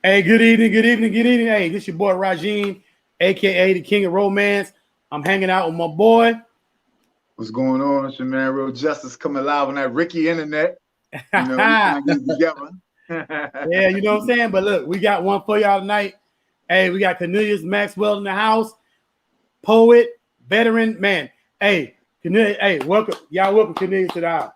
Hey, good evening, good evening, good evening. Hey, this your boy Rajeen, aka the King of Romance. I'm hanging out with my boy. What's going on? It's your man, Real Justice, coming live on that Ricky internet. We Yeah, trying to get it together. you know what I'm saying? But look, we got one for y'all tonight. Hey, we got Cornelius Maxwell in the house, poet, veteran, man. Hey, Cornelius, hey, welcome. Y'all welcome Cornelius to the house.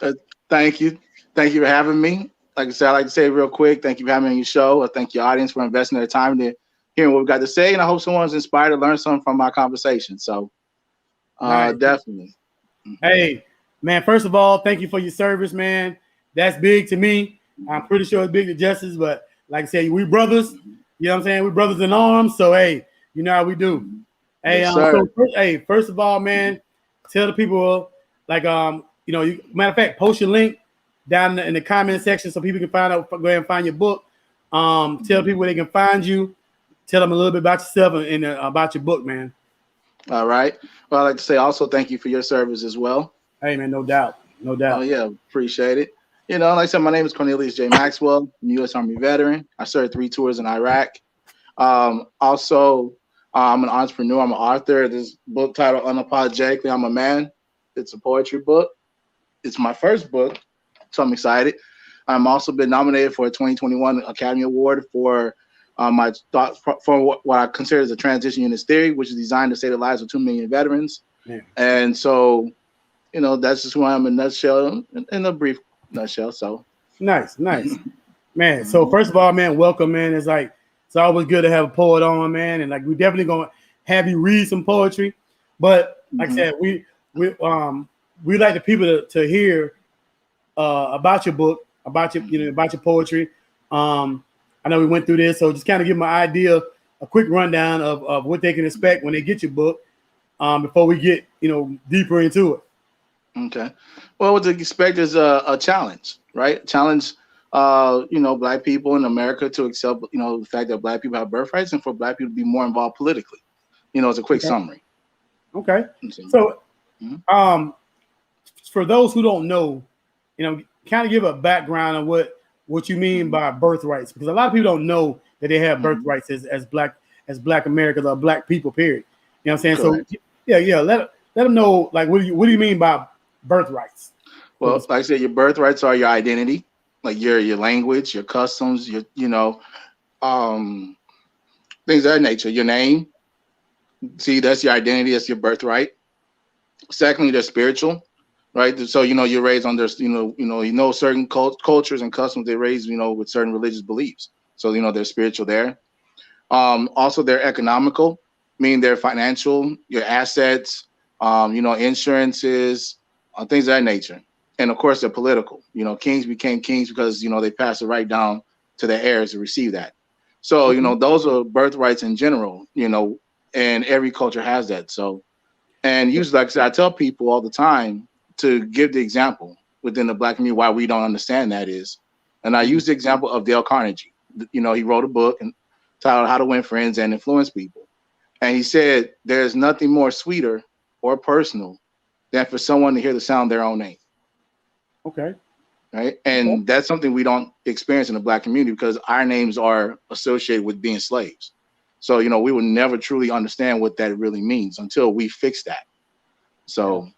Uh, thank you. Thank you for having me. Like I said, I like to say real quick, thank you for having me on your show. I thank your audience for investing their time to hearing what we've got to say. And I hope someone's inspired to learn something from my conversation. So Nice. definitely. Hey, man, first of all, thank you for your service, man. That's big to me. I'm pretty sure it's big to Justice, but like I said, we brothers. You know what I'm saying? We brothers in arms. So hey, you know how we do. Hey, Yes, sir. so hey, first of all, man, tell the people like matter of fact, post your link down in the comment section so people can find out. Go ahead and find your book. Tell people where they can find you. Tell them a little bit about yourself and about your book, man. All right. Well, I'd like to say also thank you for your service as well. Hey, man, no doubt, no Oh, doubt. yeah. Appreciate it. Like I said, my name is Cornelius J. Maxwell, I'm a U.S. Army veteran. I served 3 tours in Iraq. Also, I'm an entrepreneur. I'm an author. This book titled Unapologetically, I'm a Man. It's a poetry book. It's my first book, so I'm excited. I'm also been nominated for a 2021 Academy Award for my thought for what I consider as a transition units theory, which is designed to save the lives of 2 million veterans. Yeah. And so, that's just who I am in a nutshell, in a brief nutshell. So Nice, man. So first of all, man, welcome, man. It's always good to have a poet on, man, and like we definitely gonna have you read some poetry. But like I said, we like the people to hear about your book, about your poetry. I know we went through this, so just kind of give them an idea, a quick rundown of what they can expect when they get your book, before we get deeper into it. okay, well, what to expect is a challenge, right? Challenge, Black people in America to accept, the fact that Black people have birthrights and for Black people to be more involved politically. As a quick summary. Okay. So, for those who don't know, kind of give a background on what you mean by birthrights, because a lot of people don't know that they have birthrights as Black Americans or Black people. Period. You know what I'm saying? Correct. So, yeah. Let them know, like, what do you mean by birthrights? Well, like I said, your birthrights are your identity, like your language, your customs, your things of that nature. Your name. See, that's your identity. That's your birthright. Secondly, they're spiritual, right? So you're raised under certain cultures and customs. They're raised with certain religious beliefs. So they're spiritual there. Also, they're economical, meaning they're financial, your assets, insurances, things of that nature. And of course, they're political. Kings became kings because they passed the right down to their heirs to receive that. So those are birthrights in general. And every culture has that. So, and usually, like I said, I tell people all the time to give the example within the Black community why we don't understand that is, and I use the example of Dale Carnegie. He wrote a book and titled How to Win Friends and Influence People. And he said, there's nothing more sweeter or personal than for someone to hear the sound of their own name. Okay. Right. And that's something we don't experience in the Black community because our names are associated with being slaves. So, we would never truly understand what that really means until we fix that. So,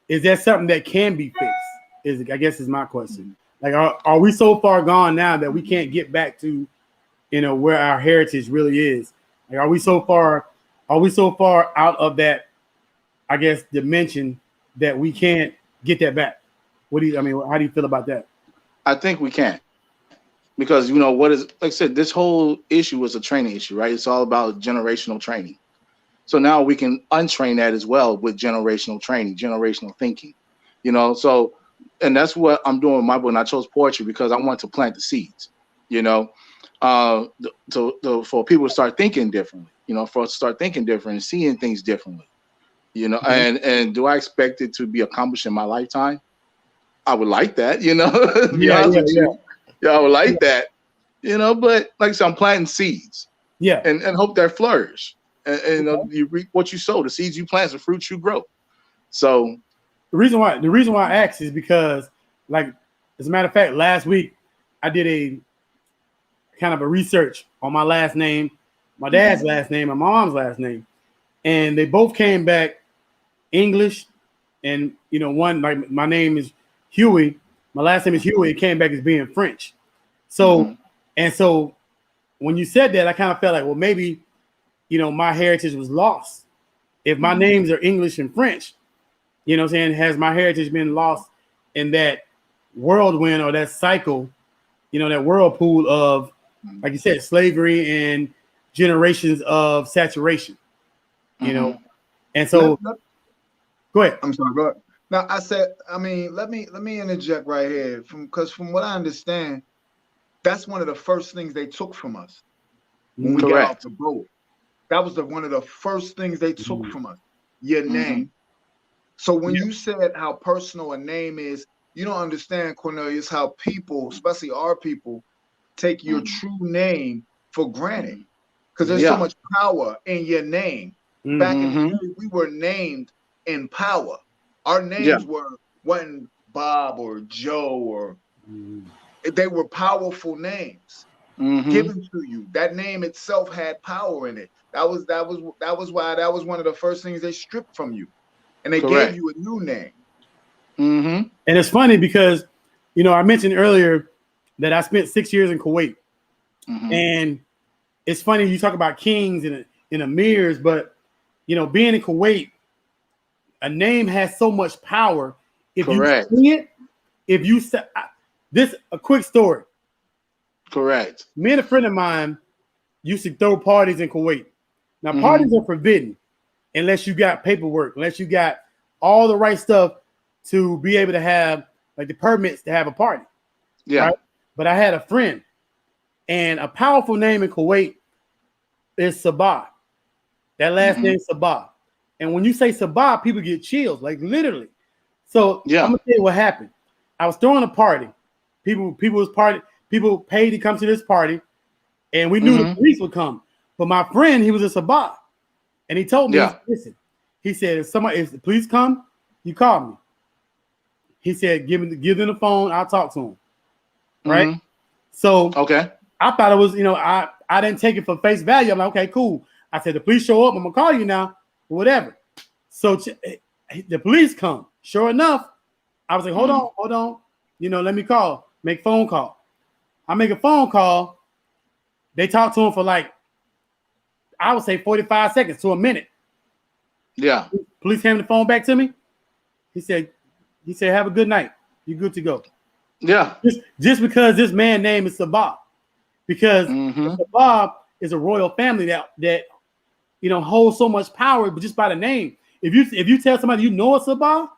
is that something that can be fixed? I guess is my question. Like, are we so far gone now that we can't get back to, where our heritage really is? Like, are we so far out of that, I guess, dimension that we can't get that back? How do you feel about that? I think we can. Because, what is, like I said, this whole issue is a training issue, right? It's all about generational training. So now we can untrain that as well with generational training, generational thinking, So, and that's what I'm doing with my book. And I chose poetry because I want to plant the seeds, for people to start thinking differently, for us to start thinking different and seeing things differently, and do I expect it to be accomplished in my lifetime? I would like that, to be honest with you. Yeah, I would like that, but like I said, I'm planting seeds. Yeah. And hope they flourish. And you reap what you sow. The seeds you plant, the fruits you grow. So the reason why I asked is because, like, as a matter of fact, last week I did a kind of a research on my last name, my dad's last name, and my mom's last name, and they both came back English. And one, like, my name is Huey, my last name is Huey. It came back as being French. So and so when you said that, I kind of felt like, well, maybe my heritage was lost. If my names are English and French, what I'm saying, has my heritage been lost in that whirlwind or that cycle, that whirlpool of, like you said, slavery and generations of saturation, and so go ahead. I'm sorry, go ahead. Now let me interject right here, because from what I understand, that's one of the first things they took from us when we got off the boat. That was one of the first things they took from us, your name. So when you said how personal a name is, you don't understand, Cornelius, how people, especially our people, take your true name for granted, because there's so much power in your name. Back in the day, we were named in power. Our names wasn't Bob or Joe, or they were powerful names given to you. That name itself had power in it. That was why that was one of the first things they stripped from you, and they gave you a new name. And it's funny because, I mentioned earlier that I spent 6 years in Kuwait, and it's funny you talk about kings and emirs, but being in Kuwait, a name has so much power. If you see it, if you say this, a quick story. Me and a friend of mine used to throw parties in Kuwait. Now, parties are forbidden unless you got paperwork, unless you got all the right stuff to be able to have, like, the permits to have a party. Right? But I had a friend, and a powerful name in Kuwait is Sabah. That last name is Sabah. And when you say Sabah, people get chills, like, literally. So I'm gonna tell you what happened. I was throwing a party. People paid to come to this party, and we knew the police would come. But my friend, he was a Sabah, and he told me, listen, he said, if the police come, you call me. He said, give them the phone, I'll talk to him. Right? So I thought it was, I didn't take it for face value. I'm like, okay, cool. I said, the police show up, I'm gonna call you now, whatever. So the police come. Sure enough, I was like, hold on. Let me make phone call. I make a phone call. They talk to him for, like, I would say 45 seconds to a minute. Police handed the phone back to me. He said, have a good night. You're good to go. Just because this man's name is Sabah. Because Sabah is a royal family that holds so much power, but just by the name. If you tell somebody a Sabah,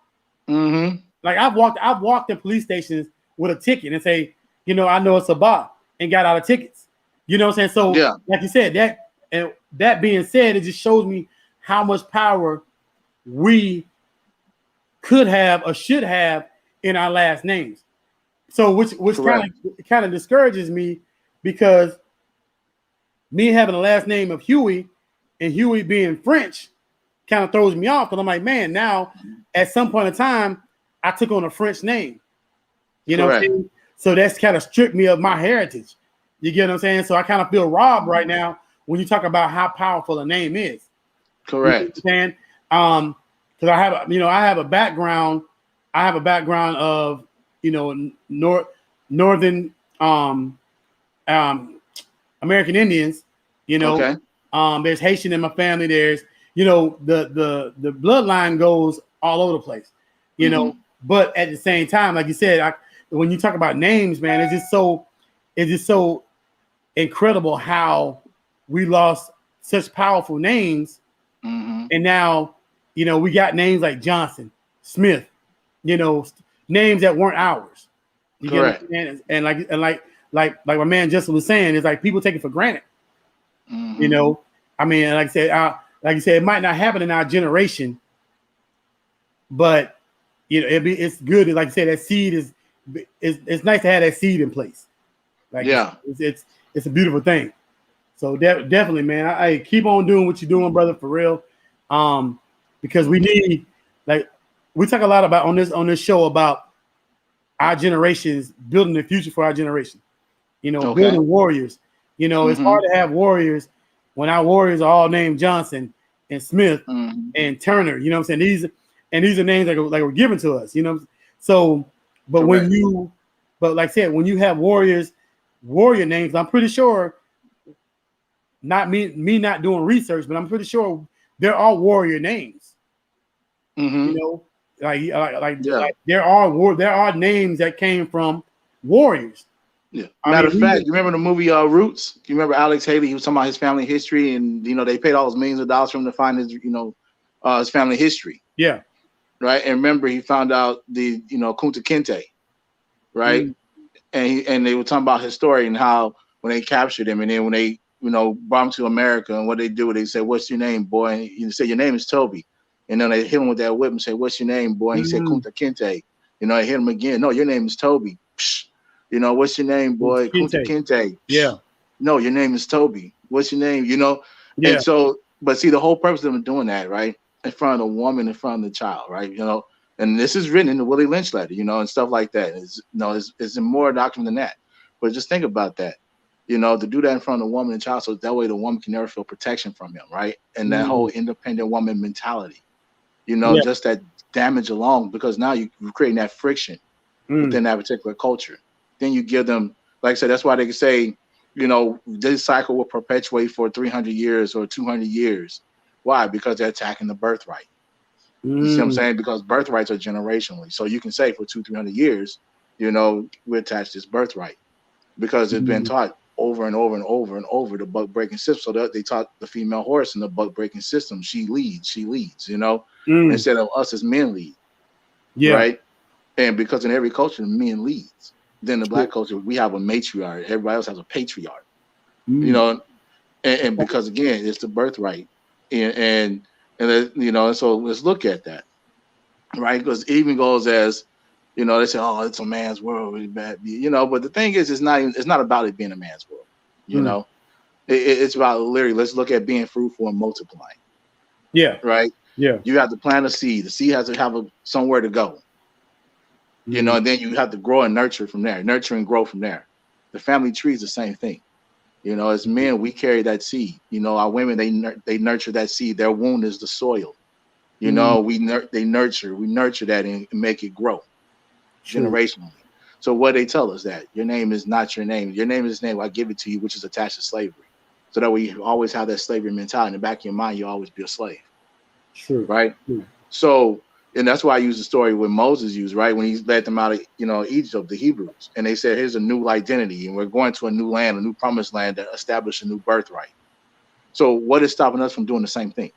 like, I've walked in police stations with a ticket and say, I know a Sabah, and got out of tickets. You know what I'm saying? So like you said, that being said, it just shows me how much power we could have or should have in our last names. So which kind of discourages me, because me having the last name of Huey and Huey being French kind of throws me off, because I'm like, man, now at some point in time I took on a French name. You know what I'm saying? So that's kind of stripped me of my heritage. You get what I'm saying? So I kind of feel robbed right now when you talk about how powerful a name is. You know what I'm saying? Because I have a background. I have a background of northern American Indians. There's Haitian in my family. There's the bloodline goes all over the place. But at the same time, like you said, when you talk about names, man, it's just so incredible how we lost such powerful names, and now we got names like Johnson, Smith, names that weren't ours. You get what I'm saying? And like my man Justin was saying, it's like people take it for granted. I mean, like I said, it might not happen in our generation, but it's good. Like I said, that seed it's nice to have that seed in place. Like, it's a beautiful thing. So definitely, man, I keep on doing what you're doing, brother, for real. Because we need, like, we talk a lot about on this show about our generations, building the future for our generation. building warriors. It's hard to have warriors when our warriors are all named Johnson and Smith and Turner. You know what I'm saying? These are names that were given to us. So, but but like I said, when you have warrior names, I'm pretty sure. Not me not doing research, but I'm pretty sure they're all warrior names. Like there are names that came from warriors. Yeah. Matter of fact, you remember the movie Roots? You remember Alex Haley? He was talking about his family history, and they paid all those millions of dollars for him to find his family history. Yeah. Right. And remember, he found out the Kunta Kinte, right? And they were talking about his story and how when they captured him, and then when they brought him to America, and what they do, they say, "What's your name, boy?" And he said, "Your name is Toby." And then they hit him with that whip and say, "What's your name, boy?" And he said, "Kunta Kinte." They hit him again. "No, your name is Toby." Psh. "What's your name, boy?" "Kunta Kinte." Yeah. "No, your name is Toby. What's your name?" Yeah. And so, but see, the whole purpose of them doing that, right, in front of the woman, in front of the child, right, and this is written in the Willie Lynch letter, and stuff like that. It's more doctrine than that. But just think about that, to do that in front of the woman and child, so that way the woman can never feel protection from him, right? And that whole independent woman mentality, just that damage alone, because now you're creating that friction within that particular culture. Then you give them, like I said, that's why they can say, this cycle will perpetuate for 300 years or 200 years. Why? Because they're attacking the birthright. You see what I'm saying? Because birthrights are generationally. So you can say for 200-300 years, we attach this birthright because it's been taught over and over and over and over the buck breaking system. So they taught the female horse in the buck breaking system. She leads, instead of us as men lead. Yeah. Right. And because in every culture, men leads. Then the black culture, we have a matriarch. Everybody else has a patriarch. And because again, it's the birthright. And so let's look at that, right? Because it even goes as, they say, "Oh, it's a man's world, really bad," but the thing is, it's not about it being a man's world, it's about literally, let's look at being fruitful and multiplying. Yeah. Right. Yeah. You have to plant a seed. The seed has to have somewhere to go, and then you have to grow and nurture from there, nurture and grow from there. The family tree is the same thing. As men, we carry that seed. Our women, they nurture that seed. Their womb is the soil. We nurture that and make it grow generationally. So what they tell us that your name is not your name. Your name is the name I give it to you, which is attached to slavery. So that way you always have that slavery mentality in the back of your mind. You always be a slave. True. Right. True. So, and that's why I use the story with Moses used, right? When he led them out of, Egypt, the Hebrews, and they said, here's a new identity, and we're going to a new land, a new promised land that established a new birthright. So what is stopping us from doing the same thing?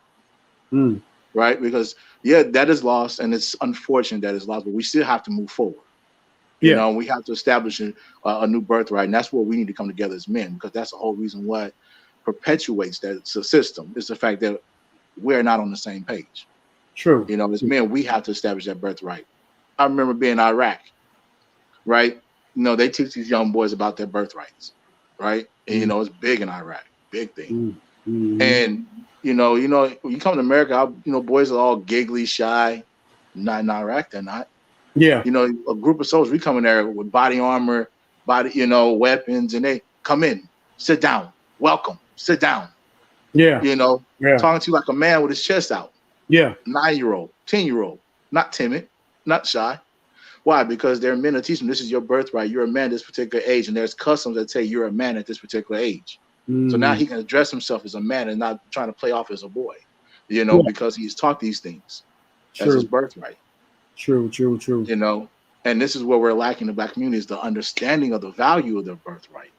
Right? Because that is lost, and it's unfortunate that it's lost, but we still have to move forward. We have to establish a new birthright, and that's where we need to come together as men, because that's the whole reason what perpetuates that system is the fact that we're not on the same page. True. As men, we have to establish that birthright. I remember being in Iraq, right? They teach these young boys about their birthrights, right? And it's big in Iraq, big thing. And when you come to America, boys are all giggly, shy. Not in Iraq, they're not. Yeah. A group of soldiers, we come in there with body armor, weapons, and they come in, sit down, welcome, sit down. Yeah. Talking to you like a man with his chest out. Yeah. 9-year-old, 10-year-old, not timid, not shy. Why? Because there are men that teach them this is your birthright. You're a man at this particular age, and there's customs that say you're a man at this particular age. So now he can address himself as a man and not trying to play off as a boy, because he's taught these things as his birthright. True. And this is where we're lacking in the black community is the understanding of the value of their birthright.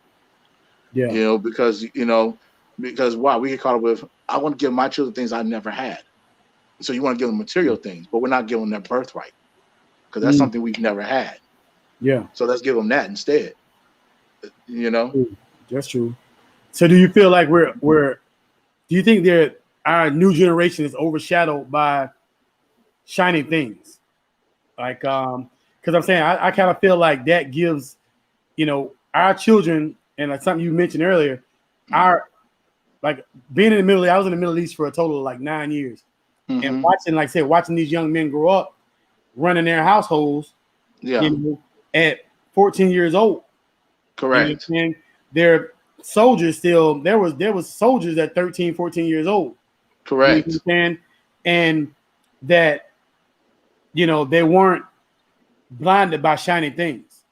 Yeah. Because why? We get caught up with, I want to give my children things I never had. So you want to give them material things, but we're not giving them their birthright because that's something we've never had. Yeah. So let's give them that instead. That's true. So do you feel like do you think that our new generation is overshadowed by shiny things? Like, because I'm saying I kind of feel like that gives, our children, and like something you mentioned earlier, our like being in the Middle East. I was in the Middle East for a total of like 9 years. And watching these young men grow up, running their households, at 14 years old, Correct. And they're soldiers still. There was soldiers at 13, 14 years old. Correct. And that, they weren't blinded by shiny things.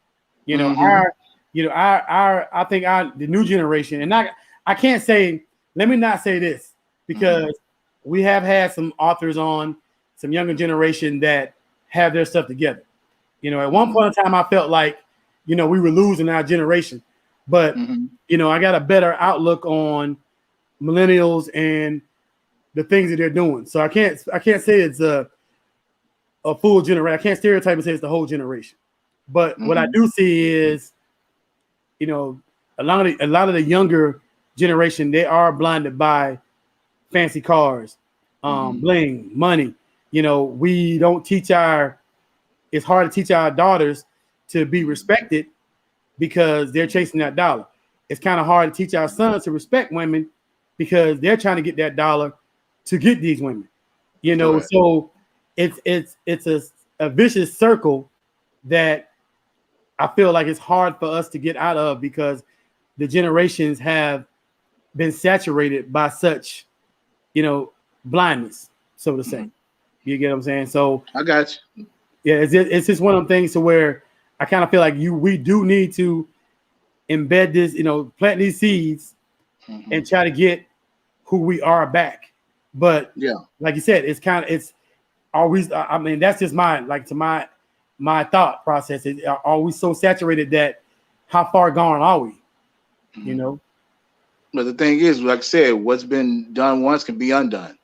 I think the new generation, and I can't say, let me not say this, because we have had some authors on, some younger generation that have their stuff together. At one point in time, I felt like, we were losing our generation, but I got a better outlook on millennials and the things that they're doing. So I can't say it's a full generation. I can't stereotype and say it's the whole generation. But what I do see is, a lot of the younger generation, they are blinded by fancy cars, bling, money. We don't teach it's hard to teach our daughters to be respected because they're chasing that dollar. It's kind of hard to teach our sons to respect women because they're trying to get that dollar to get these women. So it's a vicious circle that I feel like it's hard for us to get out of because the generations have been saturated by such, blindness, so to say. You get what I'm saying? So I got you. Yeah, it's just one of them things to where I kind of feel like we do need to embed this, plant these seeds and try to get who we are back. But like you said, it's always, I mean, that's just my thought process. Are we so saturated that how far gone are we? But the thing is, like I said, what's been done once can be undone.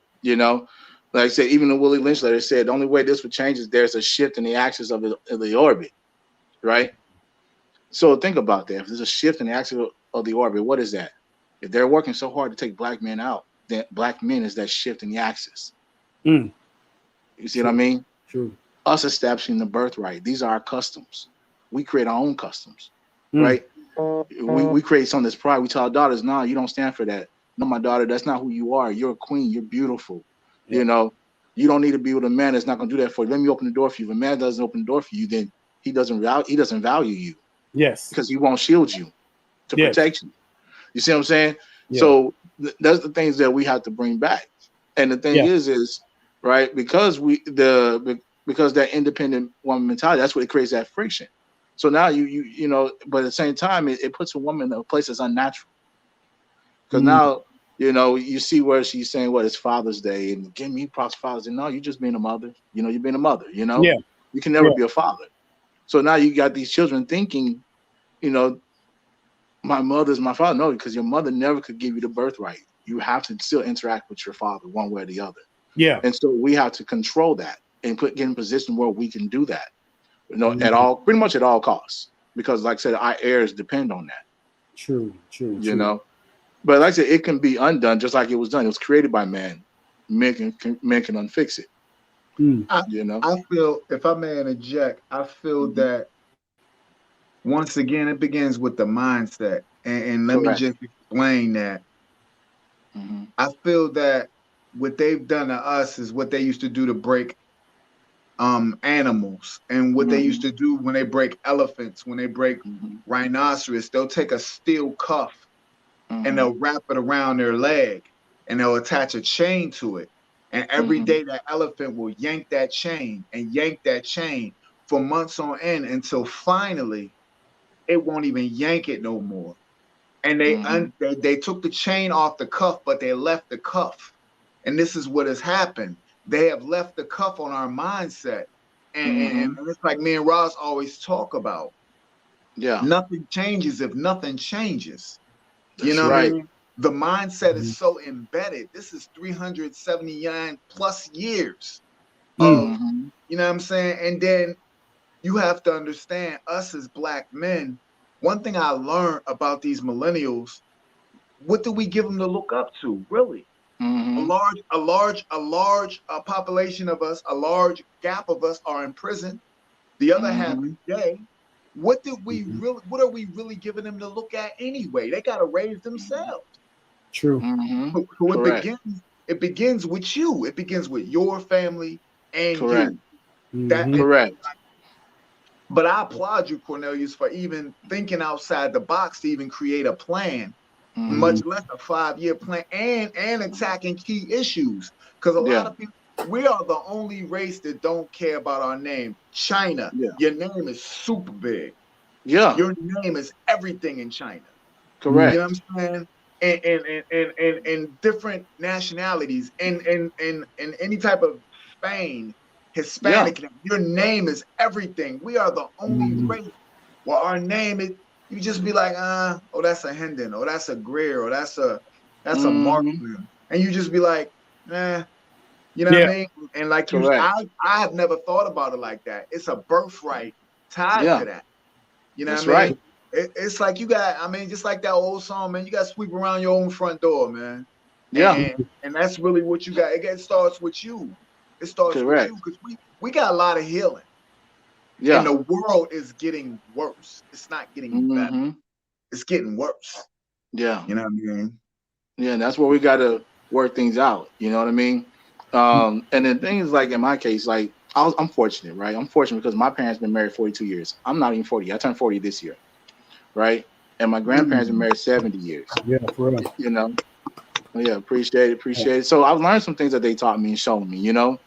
Like I said, even the Willie Lynch letter said the only way this would change is there's a shift in the axis of the orbit, right? So think about that. If there's a shift in the axis of the orbit, what is that? If they're working so hard to take black men out, then black men is that shift in the axis. You see what I mean? True. Us establishing the birthright. These are our customs. We create our own customs, right? We create some of this pride. We tell our daughters, no, you don't stand for that. No, my daughter, that's not who you are. You're a queen. You're beautiful. You don't need to be with a man that's not going to do that for you. Let me open the door for you. If a man doesn't open the door for you, then he doesn't value you. Yes. Because he won't shield you to protect you. You see what I'm saying? Yeah. So that's the things that we have to bring back. And the thing is right, because that independent woman mentality, that's what it creates that friction. So now but at the same time, it puts a woman in a place that's unnatural. Because now, you see where she's saying, it's Father's Day, and give me props Father's Day. No, you're just being a mother. You're being a mother, Yeah. You can never be a father. So now you got these children thinking, my mother's my father. No, because your mother never could give you the birthright. You have to still interact with your father one way or the other. Yeah. And so we have to control that and get in a position where we can do that, pretty much at all costs. Because like I said, our heirs depend on that. True. But like I said, it can be undone just like it was done. It was created by man. Men can unfix it. I feel, if I may interject, I feel that once again, it begins with the mindset. And let me just explain that. I feel that what they've done to us is what they used to do to break animals, and what they used to do when they break elephants, when they break rhinoceros. They'll take a steel cuff and they'll wrap it around their leg and they'll attach a chain to it. And every day that elephant will yank that chain for months on end until finally it won't even yank it no more. And they took the chain off the cuff, but they left the cuff. And this is what has happened. They have left the cuff on our mindset. And it's like me and Ross always talk about. Yeah. Nothing changes if nothing changes. That's what right. I mean? The mindset is so embedded. This is 379 plus years of, you know what I'm saying? And then you have to understand, us as black men, one thing I learned about these millennials, what do we give them to look up to, really? A large population of us, a large gap of us are in prison. The other half is gay. What are we really giving them to look at anyway? They got to raise themselves. True. So it begins with you. It begins with your family and you. Correct. But I applaud you, Cornelius, for even thinking outside the box to even create a plan, much less a 5-year plan, and attacking key issues. Because a lot of people, we are the only race that don't care about our name. China, your name is super big. Yeah. Your name is everything in China. Correct. You know what I'm saying? And different nationalities and any type of Spain, Hispanic, your name is everything. We are the only race where our name is, you just be like, oh, that's a Hendon, or that's a Greer, or that's a Markman. And you just be like, you know what I mean? And like I have never thought about it like that. It's a birthright tied to that. You know what I mean? Right. It's like you got, I mean, just like that old song, man, you got to sweep around your own front door, man. Yeah. And that's really what you got. It starts with you. It starts with you because we got a lot of healing. Yeah. And the world is getting worse. It's not getting better. It's getting worse. Yeah. You know what I mean? Yeah, and that's where we got to work things out. You know what I mean? And then things like in my case, like I'm fortunate, right? I'm fortunate because my parents been married 42 years. I'm not even 40. I turned 40 this year, right? And my grandparents been married 70 years. Yeah, for real. You know? Yeah, appreciate it. So I've learned some things that they taught me and showed me, you know?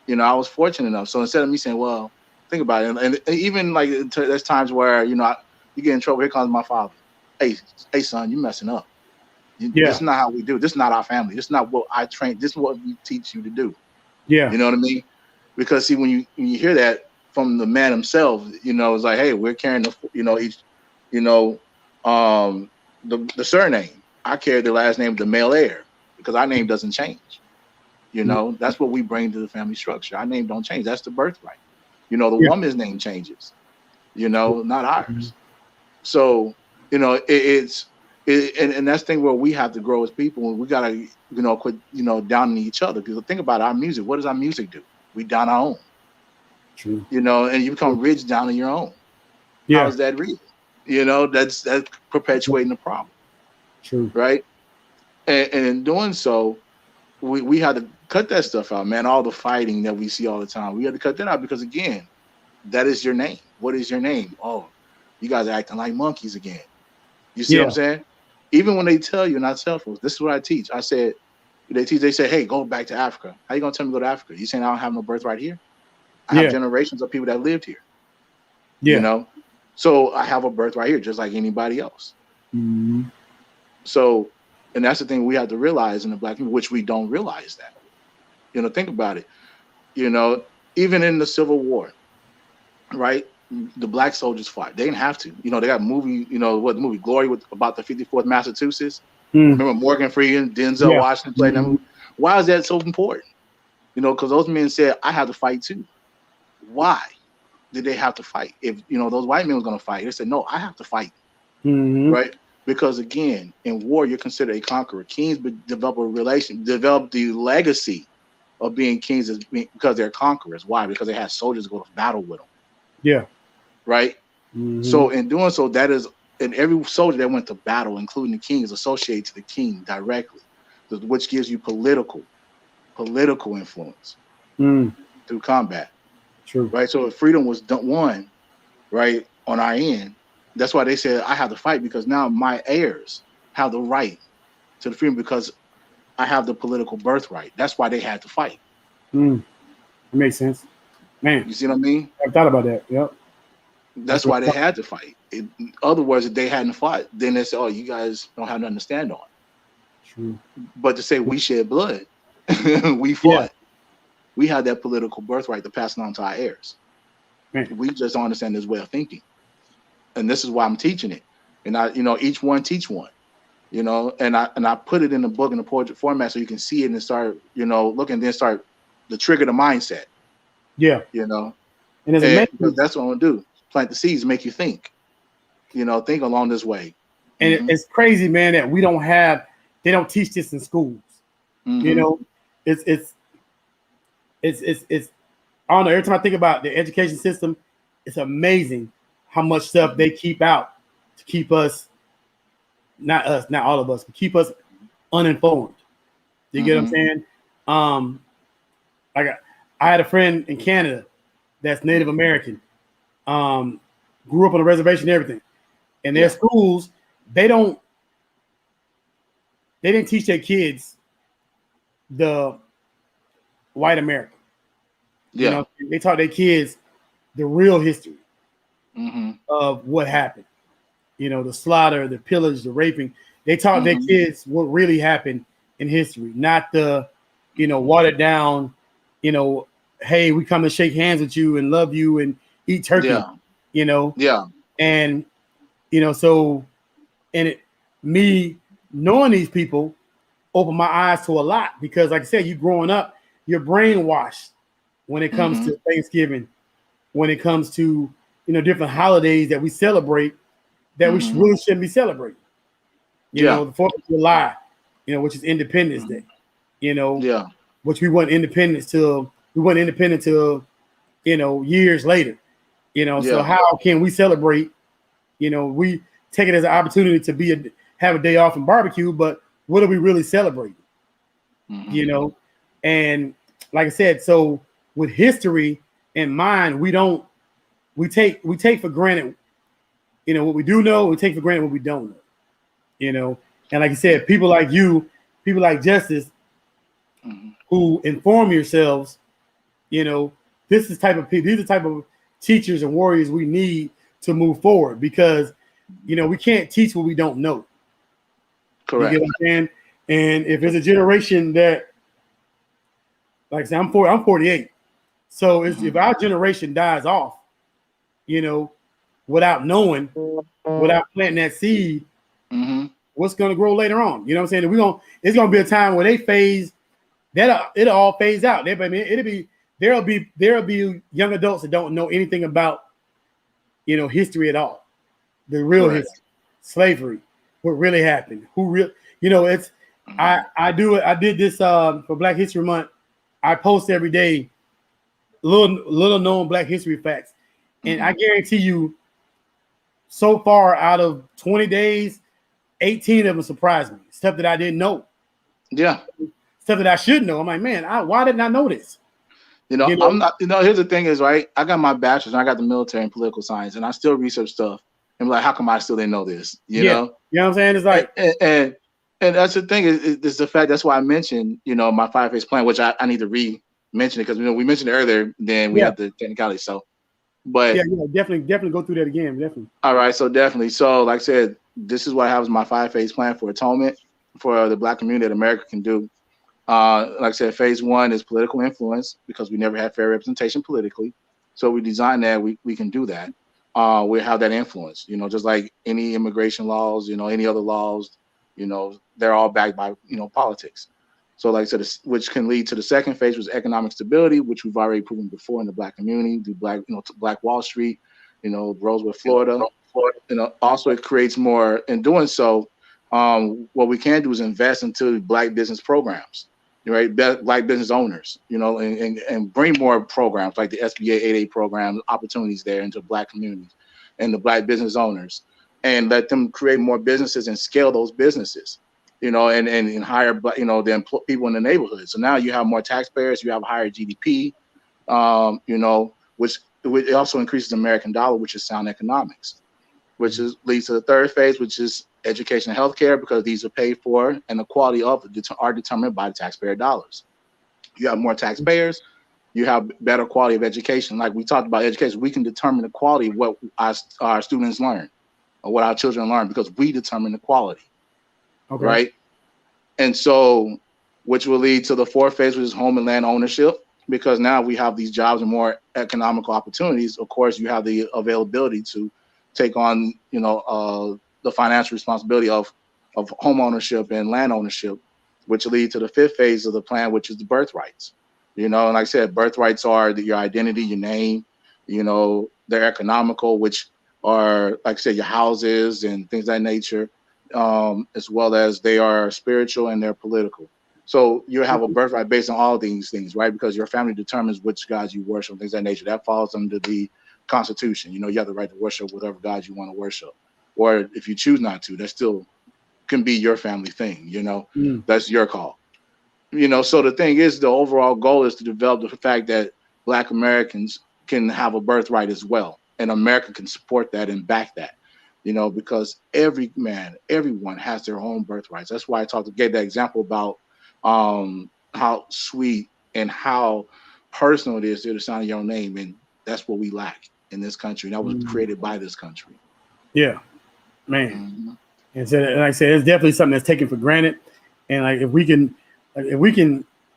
I was fortunate enough. So instead of me saying, well, think about it. And even like there's times where, you get in trouble. Here comes my father. Hey, son, you messing up. This is not how we do. This is not our family. This is not what I train. This is what we teach you to do. Yeah. You know what I mean? Because see, when you hear that from the man himself, it's like, hey, we're carrying the, the surname. I carry the last name of the male heir because our name doesn't change. That's what we bring to the family structure. Our name don't change. That's the birthright. The woman's name changes. Not ours. So it's. And that's the thing where we have to grow as people. We gotta, quit, downing each other. Because think about our music. What does our music do? We down our own. True. And you become rich down on your own. Yeah. How is that real? That's perpetuating the problem. True. Right. And in doing so, we had to cut that stuff out, man. All the fighting that we see all the time. We had to cut that out because again, that is your name. What is your name? Oh, you guys are acting like monkeys again. You see what I'm saying? Even when they tell you, not self-focused, this is what I teach. I said, they say, hey, go back to Africa. How you going to tell me to go to Africa? You saying I don't have no birthright here? I have generations of people that lived here. Yeah. So I have a birthright here just like anybody else. Mm-hmm. So, and that's the thing we have to realize in the Black community, which we don't realize that. Think about it. Even in the Civil War, right? The Black soldiers fought. They didn't have to. They got a movie, what the movie Glory about the 54th Massachusetts. Remember Morgan Freeman, Denzel Washington played that movie? Why is that so important? Because those men said, I have to fight too. Why did they have to fight? If, those white men was going to fight, they said, no, I have to fight. Right? Because again, in war, you're considered a conqueror. Kings develop the legacy of being kings because they're conquerors. Why? Because they had soldiers go to battle with them. Yeah. Right. So in doing so, that is, and every soldier that went to battle, including the king, is associated to the king directly, which gives you political influence through combat. True. Right. So if freedom was won, right, on our end, that's why they said I have to fight because now my heirs have the right to the freedom because I have the political birthright. That's why they had to fight. It makes sense. Man, you see what I mean? I thought about that. Yep. That's why they had to fight. In other words, if they hadn't fought, then they say, "Oh, you guys don't have nothing to stand on." True. But to say we shed blood, we fought. Yeah. We had that political birthright to pass it on to our heirs. Man. We just don't understand this way of thinking, and this is why I'm teaching it. And I, each one teach one. And I put it in the book in the portrait format so you can see it and start, looking, then start to trigger the mindset. Yeah. And that's what I'm gonna do. Plant the seeds, make you think. Think along this way. And it's crazy, man, that they don't teach this in schools. It's I don't know. Every time I think about the education system, it's amazing how much stuff they keep out to keep us, not all of us, but keep us uninformed. You get what I'm saying? I had a friend in Canada that's Native American. grew up on a reservation and everything. And their schools, they didn't teach their kids the white America. You know, they taught their kids the real history of what happened. You know, the slaughter, the pillage, the raping. They taught their kids what really happened in history, not the, you know, watered down, you know, hey, we come to shake hands with you and love you and eat turkey, you know? And, you know, so, and me knowing these people opened my eyes to a lot because, like I said, you growing up, you're brainwashed when it comes to Thanksgiving, when it comes to, you know, different holidays that we celebrate that we really shouldn't be celebrating. You know, the 4th of July, you know, which is Independence Day, you know, which we weren't independent till, you know, years later, you know, so how can we celebrate, you know, we take it as an opportunity to have a day off and barbecue, but what are we really celebrating? You know, and like I said, so with history in mind, we take for granted, you know, what we do know, we take for granted what we don't know, you know, and like I said, people like you, people like Justice, who inform yourselves, you know, these are the type of teachers and warriors we need to move forward because, you know, we can't teach what we don't know. Correct. You get what I'm saying? And if there's a generation that, like I said, I'm 48. So if our generation dies off, you know, without knowing, without planting that seed, what's going to grow later on? You know what I'm saying? It's going to be a time where they phase that it'll all phase out. There'll be young adults that don't know anything about, you know, history at all, the real history, slavery, what really happened, you know, it's I did this for Black History Month. I post every day little known Black history facts, and I guarantee you, so far out of 20 days, 18 of them surprised me. Stuff that I didn't know. Yeah. Stuff that I should know. I'm like, man, why didn't I know this? You know, I'm not, you know, here's the thing is, right, I got my bachelor's and I got the military and political science, and I still research stuff. And I'm like, how come I still didn't know this? You know? You know what I'm saying? It's like, and that's the thing is the fact, that's why I mentioned, you know, my 5-phase plan, which I need to re-mention it because, you know, we mentioned it earlier, then we have the technicality. So, but definitely go through that again. Definitely. All right. So definitely. So like I said, this is what I have as my 5-phase plan for atonement for the Black community that America can do. Like I said, phase 1 is political influence because we never had fair representation politically. So we designed that we can do that. We have that influence, you know, just like any immigration laws, you know, any other laws, you know, they're all backed by, you know, politics. So like I said, which can lead to the second phase, was economic stability, which we've already proven before in the Black community, the Black, you know, Black Wall Street, you know, Rosewood, Florida. You know, also it creates more. In doing so, what we can do is invest into Black business programs, right? Black business owners, you know, and bring more programs like the SBA 8A program, opportunities there into Black communities and the Black business owners, and let them create more businesses and scale those businesses, you know, and hire, you know, the people in the neighborhood. So now you have more taxpayers, you have higher GDP, you know, which it also increases the American dollar, which is sound economics, which leads to the third phase, which is education and healthcare, because these are paid for and the quality of are determined by the taxpayer dollars. You have more taxpayers, you have better quality of education. Like we talked about education, we can determine the quality of what our students learn or what our children learn because we determine the quality, right? And so, which will lead to the fourth phase, which is home and land ownership, because now we have these jobs and more economical opportunities. Of course, you have the availability to take on, you know, the financial responsibility of home ownership and land ownership, which lead to the fifth phase of the plan, which is the birthrights. You know, and like I said, birthrights are your identity, your name, you know, they're economical, which are, like I said, your houses and things of that nature, as well as they are spiritual and they're political. So you have a birthright based on all these things, right? Because your family determines which gods you worship, things of that nature. That falls under the Constitution. You know, you have the right to worship whatever God you want to worship. Or if you choose not to, that still can be your family thing, you know, that's your call. You know, so the thing is, the overall goal is to develop the fact that Black Americans can have a birthright as well. and America can support that and back that, because everyone has their own birthrights. That's why I gave that example about how sweet and how personal it is to the sound of your name, and that's what we lack in this country. That was created by this country. Yeah, man. And so, like I said, it's definitely something that's taken for granted. And like if we can,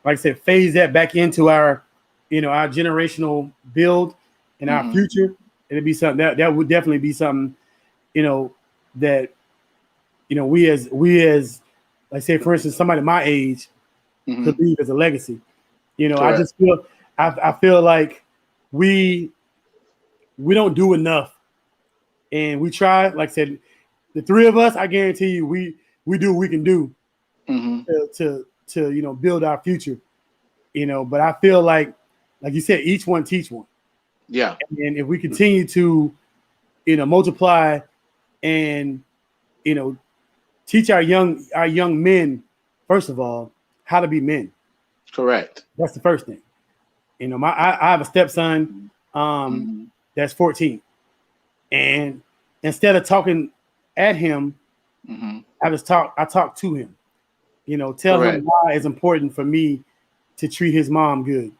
like I said, phase that back into our, our generational build and our future, it'd be something that would definitely be something, that, we as, like say for instance, somebody my age could leave as a legacy. I just feel, I feel like we don't do enough, and we try. Like I said, the three of us, I guarantee you, we do what we can do to build our future. But I feel like you said, each one teach one. Yeah. And if we continue to, multiply and teach our young men, first of all, how to be men. Correct. That's the first thing. I have a stepson that's 14, and instead of talking at him, I talk to him. Tell him why it's important for me to treat his mom good.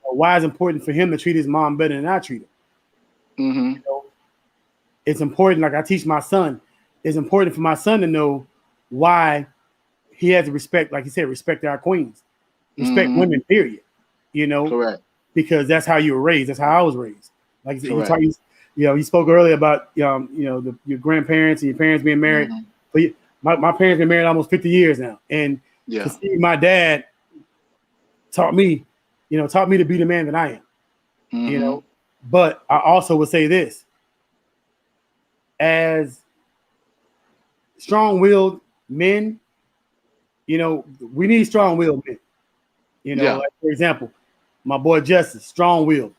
Why it's important for him to treat his mom better than I treat him. It's important, like I teach my son, it's important for my son to know why he has to respect, like you said, respect our queens. Respect women, period. Correct. Because that's how you were raised. That's how I was raised. Like you said, you spoke earlier about your grandparents and your parents being married. But my parents been married almost 50 years now, and to see my dad taught me to be the man that I am. But I also would say this: as strong-willed men, we need strong-willed men. Like for example, my boy Justice, strong-willed.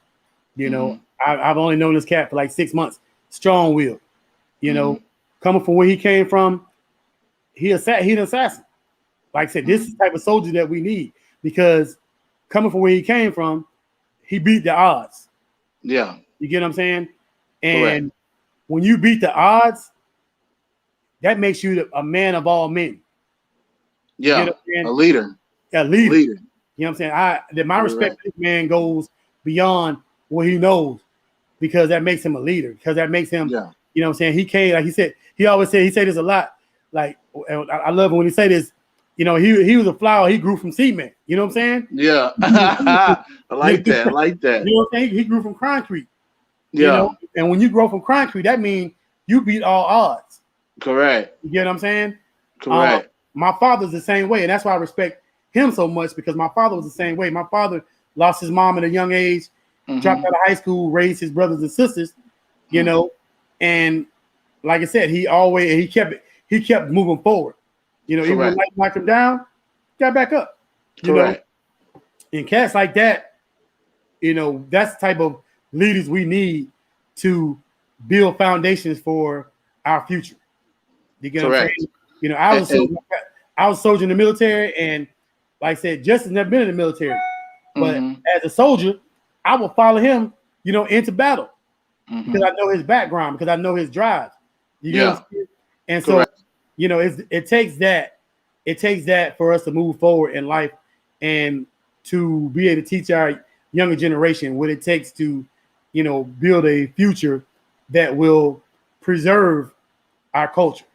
I've only known this cat for like 6 months. Strong-willed. Coming from where he came from, he an assassin. Like I said, this is the type of soldier that we need, because coming from where he came from, he beat the odds. Yeah. You get what I'm saying? And when you beat the odds, that makes you a man of all men. Yeah. A leader. A leader. You know what I'm saying? My respect for this man goes beyond what he knows, because that makes him a leader. Because that makes him, you know what I'm saying? He came, like he said, he said this a lot. Like, I love it when he say this, he was a flower, he grew from cement. You know what I'm saying? Yeah. I like that. You know what I'm saying? He grew from concrete. Yeah. And when you grow from concrete, that means you beat all odds. Correct. You get what I'm saying? Correct. My father's the same way, and that's why I respect him so much, because my father was the same way. My father lost his mom at a young age, dropped out of high school, raised his brothers and sisters, and like I said, he kept moving forward. Even when life knocked him down, got back up. Correct. And cats like that, that's the type of leaders we need to build foundations for our future. You get what I'm saying? I was a soldier in the military, and like I said, Justin never been in the military. But as a soldier, I will follow him, into battle, because I know his background, because I know his drive. You get what I'm saying? And so, it takes that for us to move forward in life, and to be able to teach our younger generation what it takes to, build a future that will preserve our culture.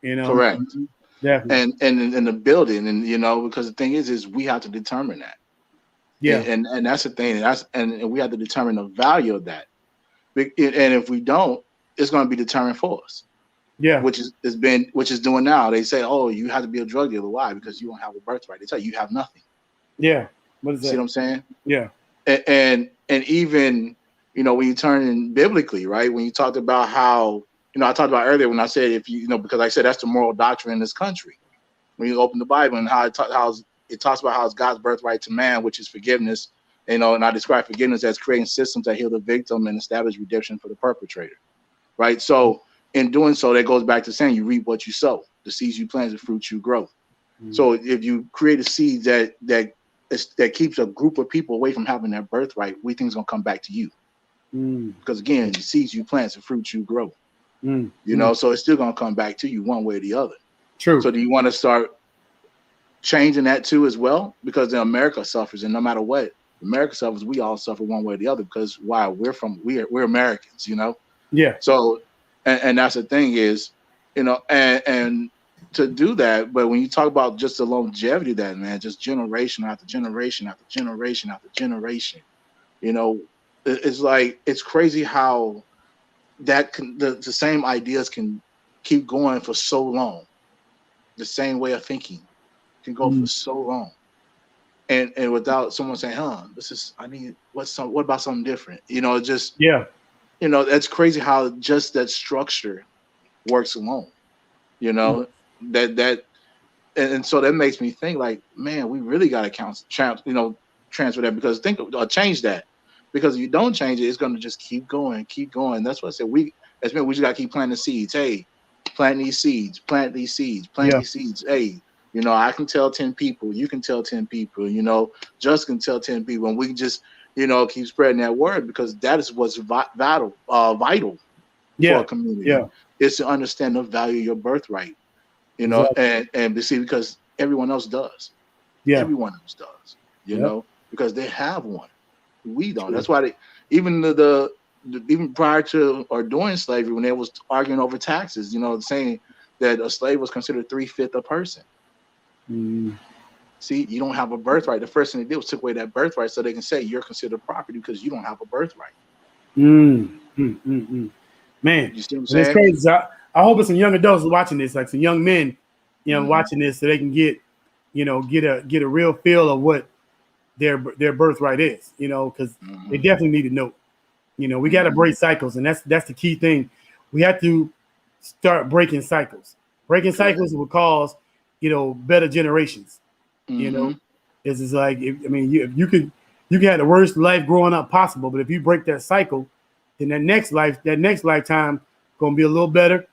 Correct. Definitely. And the building, and because the thing is we have to determine that. Yeah. And that's the thing. And we have to determine the value of that. And if we don't, it's going to be determined for us. Yeah. Which is doing now. They say, oh, you have to be a drug dealer. Why? Because you don't have a birthright. They tell you have nothing. Yeah. What is that? See what I'm saying? Yeah. And even, when you turn in biblically, right? When you talked about how, I talked about earlier when I said, if because I said that's the moral doctrine in this country. When you open the Bible, and how it talks about how it's God's birthright to man, which is forgiveness, and I describe forgiveness as creating systems that heal the victim and establish redemption for the perpetrator, right? So in doing so, that goes back to saying you reap what you sow. The seeds you plant, the fruits you grow. So if you create a seed that keeps a group of people away from having their birthright, we think it's gonna come back to you. Because again, the seeds you plant, the fruits you grow. You know, so it's still gonna come back to you one way or the other. True. So do you want to start changing that too as well? Because then America suffers, and no matter what America suffers, we all suffer one way or the other. Because why? We're Americans, you know. Yeah. So, and that's the thing is, you know, and to do that, but when you talk about just the longevity of that, man, just generation after generation after generation after generation, you know, it's like, it's crazy how that the same ideas can keep going for so long. The same way of thinking can go for so long, and without someone saying, what about something different? You know, just, you know, that's crazy how just that structure works alone. You know, and so that makes me think, like, man, we really got to transfer that, because change that, because if you don't change it, it's going to just keep going. That's what I said. We just got to keep planting seeds. Hey, plant these seeds. Hey, you know, I can tell 10 people, you can tell 10 people, you know, Just can tell 10 people, and we can just, you know, keep spreading that word, because that is what's vital for a community. Is to understand the value of your birthright, you know, and to see, because everyone else does. Everyone else does, you know, because they have one. We don't. That's why even even prior to or during slavery, when they was arguing over taxes, you know, saying that a slave was considered 3/5 a person. See, you don't have a birthright. The first thing they did was took away that birthright, so they can say you're considered property because you don't have a birthright. Man, you see what I'm saying? It's crazy. I hope it's some young adults watching this, like some young men, you know, watching this, so they can get a real feel of what their birthright is, you know, because they definitely need to know. You know, we got to break cycles, and that's the key thing. We have to start breaking cycles. Breaking cycles will cause, you know, better generations. You know, it's just like, you could have the worst life growing up possible, but if you break that cycle, then that next lifetime gonna be a little better,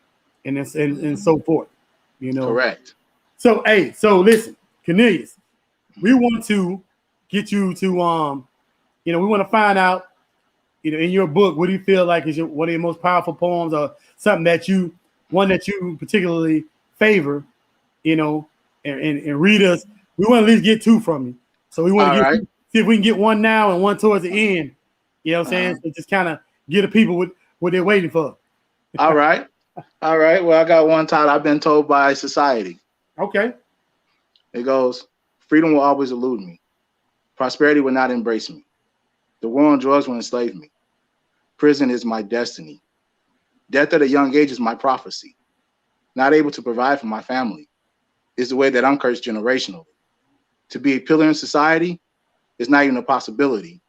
and so forth. You know, correct. So so listen, Cornelius, we want to get you to you know, we want to find out, you know, in your book, what do you feel like is one of your most powerful poems, or something that you particularly favor, you know, and read us. We want to at least get two from you. So we want to see if we can get one now and one towards the end. You know what I'm saying? So just kind of get the people what they're waiting for. All right. Well, I got one title. I've been told by society. Okay. It goes, freedom will always elude me. Prosperity will not embrace me. The war on drugs will enslave me. Prison is my destiny. Death at a young age is my prophecy. Not able to provide for my family is the way that I'm cursed generationally. To be a pillar in society is not even a possibility.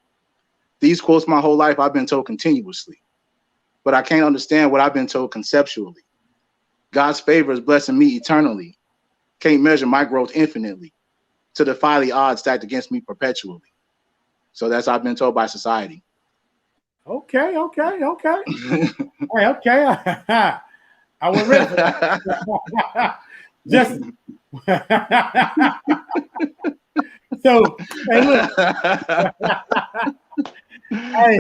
These quotes my whole life I've been told continuously, but I can't understand what I've been told conceptually. God's favor is blessing me eternally. Can't measure my growth infinitely. To defy the odds stacked against me perpetually. So that's I've been told by society. Okay. Hey, okay. I was ready for that. Just so, hey, look. Hey,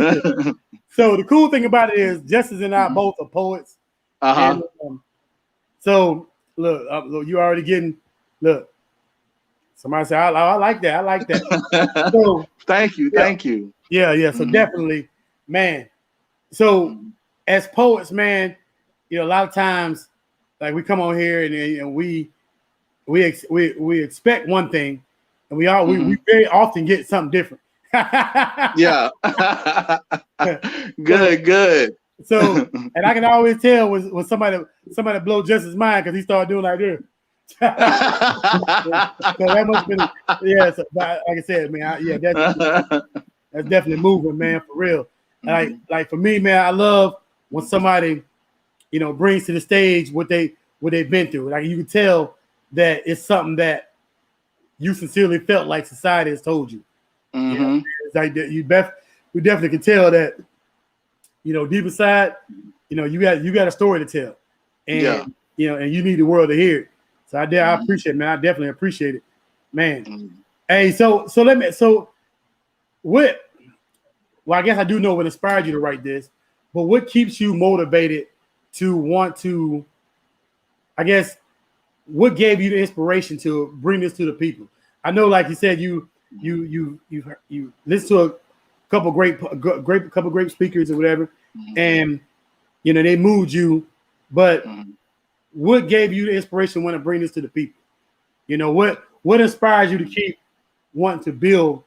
so the cool thing about it is Justice and I both are poets. And, so look, you already getting, look. Somebody said, I like that. I like that. So thank you. Yeah. So definitely, man. So as poets, man, you know, a lot of times, like, we come on here and we expect one thing, and we very often get something different. Yeah. Good. So, and I can always tell when somebody blow Justice's mind, because he started doing like this. So that must have been, so, like I said, man, that's definitely moving, man, for real. Like for me, man, I love when somebody, you know, brings to the stage what they've been through. Like, you can tell that it's something that you sincerely felt like society has told you. You know, it's like we definitely can tell that, you know, deep inside, you know, you got a story to tell, and you know, and you need the world to hear it. So I appreciate it, man. I definitely appreciate it, man. Hey, so what well, I guess I do know what inspired you to write this, but what keeps you motivated to want to, I guess, what gave you the inspiration to bring this to the people? I know, like you said, you listen to a couple great speakers or whatever, and they moved you, but what gave you the inspiration to want to bring this to the people? What inspires you to keep wanting to build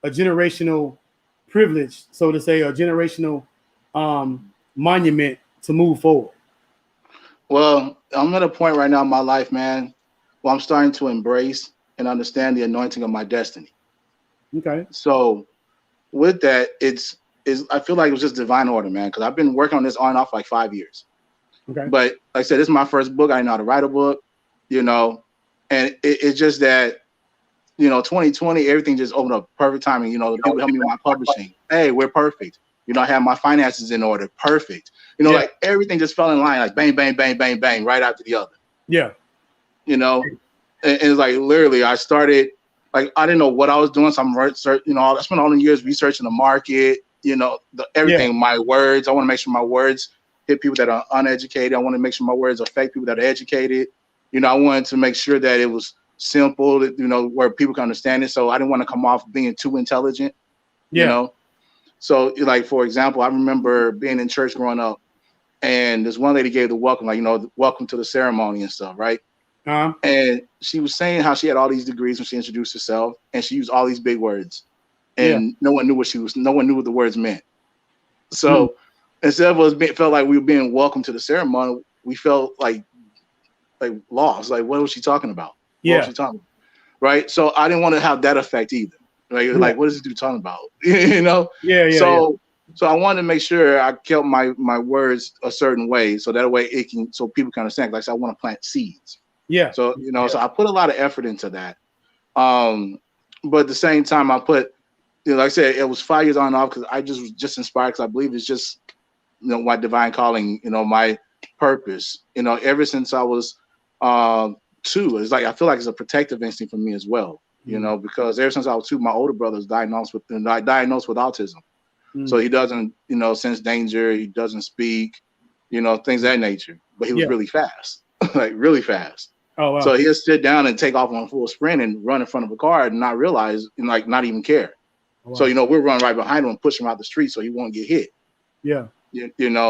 a generational privilege, so to say, a generational monument to move forward? Well, I'm at a point right now in my life, man, where I'm starting to embrace and understand the anointing of my destiny. Okay. So with that, I feel like it was just divine order, man, because I've been working on this on and off for like 5 years. Okay. But like I said, this is my first book. I didn't know how to write a book, and it's just that, 2020, everything just opened up perfect timing. The people helped me with my publishing. Hey, we're perfect. I have my finances in order. Perfect. Like everything just fell in line, like bang, bang, bang, bang, bang, right after the other. Yeah. And it's like literally I started, like, I didn't know what I was doing. So I spent all the years researching the market, everything, my words. I want to make sure my words hit people that are uneducated. I want to make sure my words affect people that are educated. I wanted to make sure that it was simple, where people can understand it. So I didn't want to come off being too intelligent, So, like, for example, I remember being in church growing up, and this one lady gave the welcome, welcome to the ceremony and stuff, right? And she was saying how she had all these degrees when she introduced herself, and she used all these big words, and no one knew what the words meant. So instead of us felt like we were being welcomed to the ceremony, we felt like lost. Like, what was she talking about? What was she talking about? Right. So I didn't want to have that effect either. Like, what is this dude talking about? So I wanted to make sure I kept my words a certain way, so that way so people can understand. Like I said, I want to plant seeds. Yeah. So so I put a lot of effort into that. But at the same time, I put, like I said, it was 5 years on and off because I was just inspired, because I believe it's just my divine calling, my purpose. Ever since I was 2, it's like I feel like it's a protective instinct for me as well. Because ever since I was 2, my older brother was diagnosed with autism. So he doesn't, sense danger. He doesn't speak, things of that nature. But he was really fast, like really fast. Oh, wow. So he'll sit down and take off on full sprint and run in front of a car and not realize, and like not even care. Wow. So, we're running right behind him and push him out the street so he won't get hit. Yeah.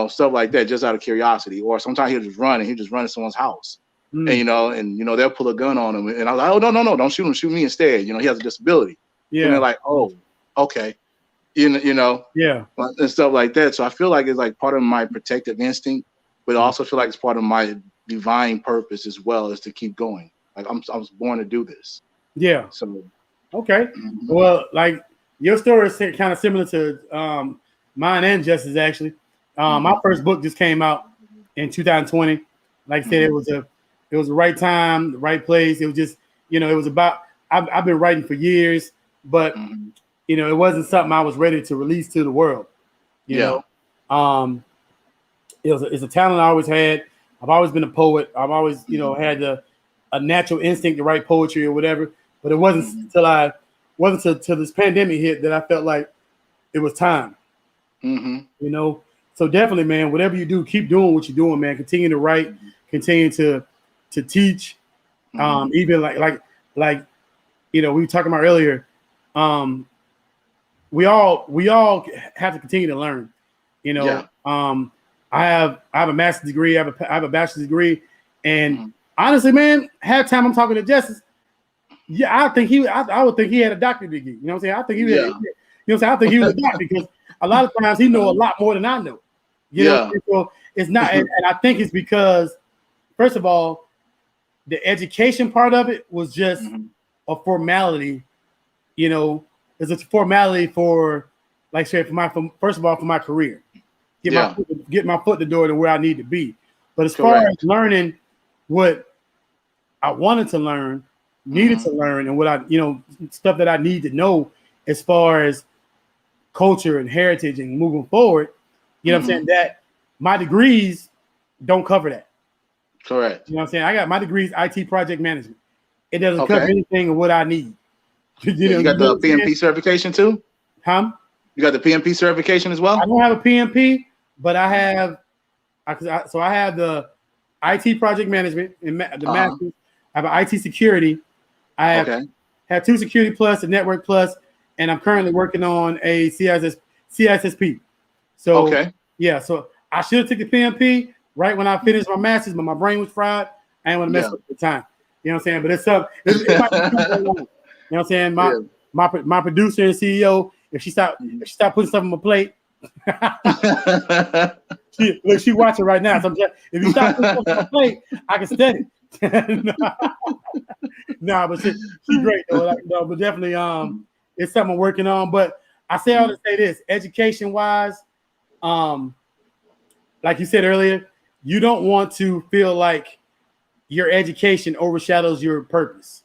Stuff like that, just out of curiosity. Or sometimes he'll just run in someone's house. And they'll pull a gun on him, and I was like, oh, no, don't shoot him, shoot me instead. He has a disability. And they're like, oh, okay, and stuff like that. So I feel like it's like part of my protective instinct, but I also feel like it's part of my divine purpose as well, is to keep going. Like I was born to do this. Yeah. So okay. Well, like your story is kind of similar to mine and Justice actually. My first book just came out in 2020. Like I said, it was the right time, the right place. It was just, it was about, I've been writing for years, but, it wasn't something I was ready to release to the world. You know, it's a talent I always had. I've always been a poet. I've always, had a natural instinct to write poetry or whatever, but it wasn't until this pandemic hit that I felt like it was time. So definitely, man, whatever you do, keep doing what you're doing, man. Continue to write, continue to teach. Even like we were talking about earlier. We all have to continue to learn. I have a master's degree. I have a bachelor's degree, and honestly, man, half time I'm talking to Justice. Yeah, I would think he had a doctorate degree. You know what I'm saying? I think he had, I think he was a doctor, because a lot of times he know a lot more than I know. So it's not, and I think it's because, first of all, the education part of it was just a formality. It's a formality for, like, say, for my career, get my foot in the door to where I need to be. But as far as learning what I wanted to learn, needed to learn, and what I, stuff that I need to know as far as culture and heritage and moving forward, what I'm saying, that my degrees don't cover that. Correct. You know what I'm saying? I got my degrees IT project management. It doesn't cover anything of what I need. You got the PMP certification too? Huh? You got the PMP certification as well? I don't have a PMP, but I have the IT project management and the master's. I have an IT security. I have 2 security plus, a network plus, and I'm currently working on a CISSP. So yeah, so I should have took the PMP right when I finished my master's, but my brain was fried. I didn't want to mess up the time. You know what I'm saying? But it's up. It might be too long. You know what I'm saying? My producer and CEO, if she stop putting stuff on my plate, she watching right now. So if you stop putting stuff on my plate, I can study. But she's great though. But definitely it's something I'm working on. But I say all to say this: education wise, like you said earlier, you don't want to feel like your education overshadows your purpose.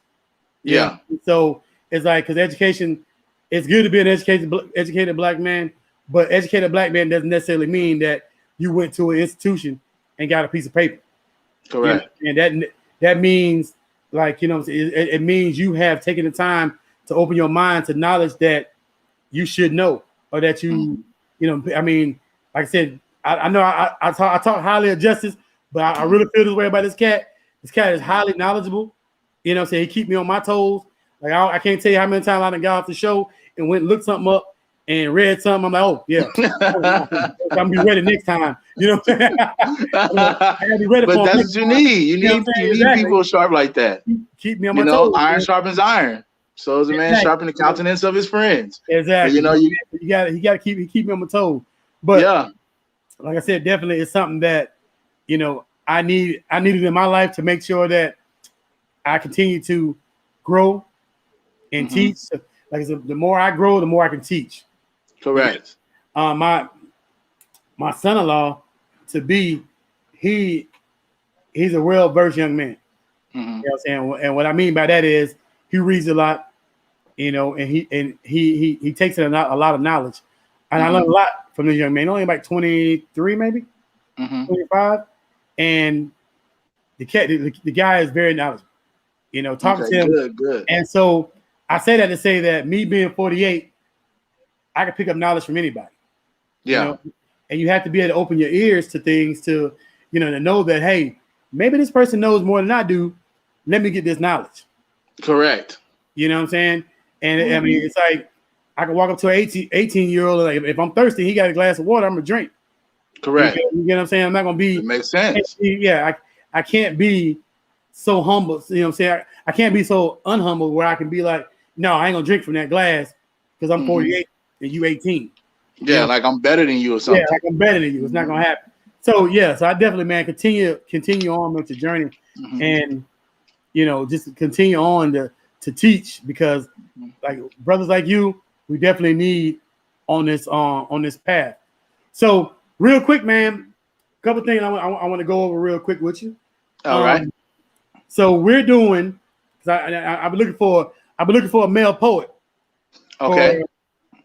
Yeah. So it's like, because education, it's good to be an educated black man, but educated black man doesn't necessarily mean that you went to an institution and got a piece of paper. Correct. And that means, like, it means you have taken the time to open your mind to knowledge that you should know, or that I mean, like I said, I know I talk highly of Justice, but I really feel this way about this cat. This cat is highly knowledgeable. You know what I'm saying? He keep me on my toes. Like, I can't tell you how many times I done got off the show and went and looked something up and read something. I'm like, oh, yeah. I'm going to be ready next time. You know what I'm saying? I gotta be ready but that's what you need. You need people sharp like that. Keep me on my toes. Iron sharpens iron. So is a man sharpen the countenance of his friends. Exactly. But, he got to keep me on my toes. But like I said, definitely it's something that, I needed in my life to make sure that I continue to grow and teach. Like I said, the more I grow, the more I can teach. Correct. My son-in-law to be, he's a well-versed young man. You know what I'm saying? And what I mean by that is he reads a lot, and he takes in a lot of knowledge. And I learned a lot from this young man. Only like 23, maybe 25. And the guy is very knowledgeable. Talking to him. Good. And so I say that to say that me being 48, I can pick up knowledge from anybody. Yeah. And you have to be able to open your ears to things to know that, hey, maybe this person knows more than I do. Let me get this knowledge. Correct. You know what I'm saying? And I mean, it's like I can walk up to an 18-year-old, like, if I'm thirsty, he got a glass of water, I'm gonna drink. Correct. You get what I'm saying? I'm not gonna be. It makes sense. I can't be so humble. You know what I'm saying? I can't be so unhumble where I can be like, no, I ain't gonna drink from that glass because I'm 48 and you 18. Yeah, like I'm better than you or something. Yeah, like I'm better than you. It's not gonna happen. So so I definitely, man, continue on with the journey, and just continue on to teach, because like brothers like you, we definitely need on this path. So real quick, man, a couple things I want to go over real quick with you. All right. So we're doing, because I've been looking for a male poet. Okay.